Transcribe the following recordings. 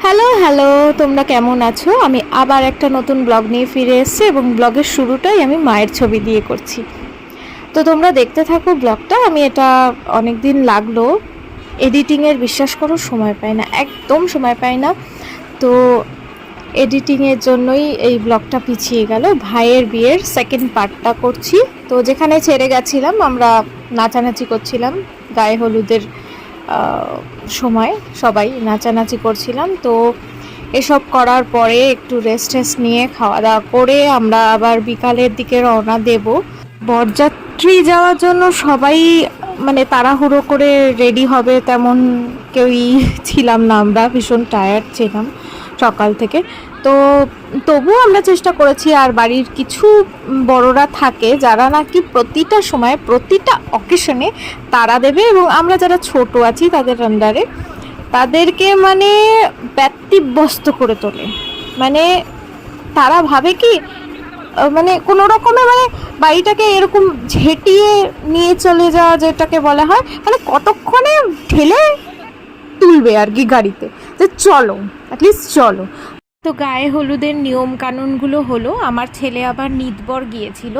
Hello hello, তোমরা কেমন আছো? আমি আবার একটা নতুন ব্লগ নিয়ে ফিরে এসেছি এবং ব্লগের শুরুটাই আমি মায়ের ছবি দিয়ে করছি। তো তোমরা দেখতে থাকো ব্লগটা। আমি এটা অনেক দিন লাগলো এডিটিংয়ের, বিশ্বাস করো সময় পাই না, একদম সময় পাই না। তো এডিটিংয়ের জন্যই এই ব্লগটা পিছিয়ে গেল। ভাইয়ের বিয়ের সেকেন্ড পার্টটা করছি। তো যেখানে ছেড়ে গেছিলাম, আমরা নাচানাচি করছিলাম গায়ে হলুদের সময়, সবাই নাচানাচি করছিলাম। তো এসব করার পরে একটু রেস্ট নিয়ে খাওয়া দাওয়া করে আমরা আবার বিকালের দিকে রওনা দেব। বরযাত্রী যাওয়ার জন্য সবাই মানে তাড়াহুড়ো করে রেডি হবে তেমন কেউই ছিলাম না, আমরা ভীষণ টায়ার্ড ছিলাম সকাল থেকে। তো তবুও আমরা চেষ্টা করেছি। আর বাড়ির কিছু বড়রা থাকে যারা নাকি প্রতিটা সময় প্রতিটা অকেশনে তাড়া দেবে, এবং আমরা যারা ছোট আছি তাদের আন্ডারে তাদেরকে মানে ব্যতিব্যস্ত করে তোলে। মানে তারা ভাবে কি মানে কোনো রকমে মানে বাড়িটাকে এরকম ঝেঁটিয়ে নিয়ে চলে যাওয়া, যেটাকে বলা হয় মানে কতক্ষণে ঠেলে তুলবে আর কি গাড়িতে, যে চলো অ্যাটলিস্ট চলো। তো গায়ে হলুদের নিয়ম কানুনগুলো হলো, আমার ছেলে আবার নিতবর গিয়েছিল,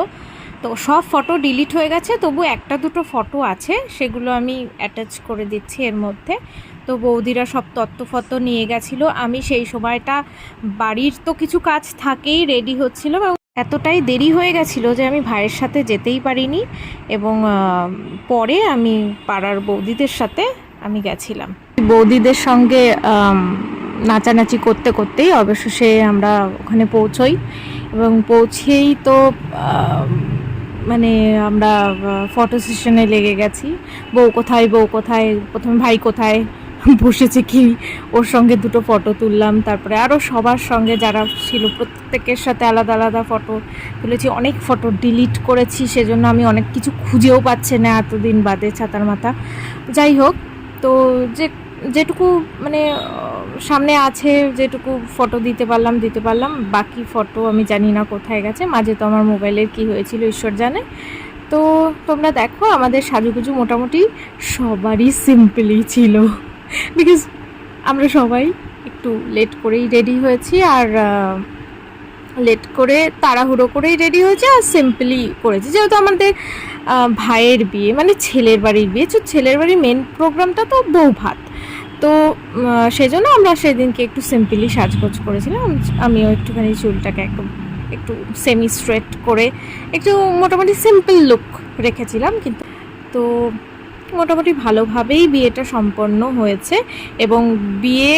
তো সব ফটো ডিলিট হয়ে গেছে, তবু একটা দুটো ফটো আছে, সেগুলো আমি অ্যাটাচ করে দিচ্ছি এর মধ্যে। তো বৌদিরা সব তত্ত্ব নিয়ে গেছিলো। আমি সেই সময়টা বাড়ির তো কিছু কাজ থাকেই, রেডি হচ্ছিলাম, এবং এতটাই দেরি হয়ে গেছিলো যে আমি ভাইয়ের সাথে যেতেই পারিনি, এবং পরে আমি পাড়ার বৌদিদের সাথে আমি গেছিলাম। বৌদিদের সঙ্গে নাচানাচি করতে করতেই অবশেষে আমরা ওখানে পৌঁছই, এবং পৌঁছেই তো মানে আমরা ফটো সেশনে লেগে গেছি। বউ কোথায়, প্রথমে ভাই কোথায় বসেছে কি, ওর সঙ্গে দুটো ফটো তুললাম। তারপরে আরও সবার সঙ্গে যারা ছিল প্রত্যেকের সাথে আলাদা আলাদা ফটো তুলেছি। অনেক ফটো ডিলিট করেছি, সেজন্য আমি অনেক কিছু খুঁজেও পাচ্ছি না এতদিন বাদে, ছাতার মাথা। যাই হোক, তো যেটুকু মানে সামনে আছে, যেটুকু ফটো দিতে পারলাম, বাকি ফটো আমি জানি না কোথায় গেছে। মাঝে তো আমার মোবাইলের কি হয়েছিল ঈশ্বর জানে। তো তোমরা দেখো, আমাদের সাজুগুজু মোটামুটি সবারই সিম্পলই ছিল, বিকজ আমরা সবাই একটু লেট করেই রেডি হয়েছি, আর লেট করে তাড়াহুড়ো করেই রেডি হয়েছে, আর সিম্পলি করেছি, যেহেতু আমাদের ভাইয়ের বিয়ে মানে ছেলের বাড়ির বিয়ে। তো ছেলের বাড়ির মেন প্রোগ্রামটা তো বউ ভাত, তো সেজন্য আমরা সেদিনকে একটু সিম্পলি সাজগোজ করেছিলাম। আমিও একটুখানি চুলটাকে একটু সেমি স্ট্রেট করে একটু মোটামুটি সিম্পল লুক রেখেছিলাম, কিন্তু তো মোটামুটি ভালোভাবেই বিয়েটা সম্পন্ন হয়েছে। এবং বিয়ে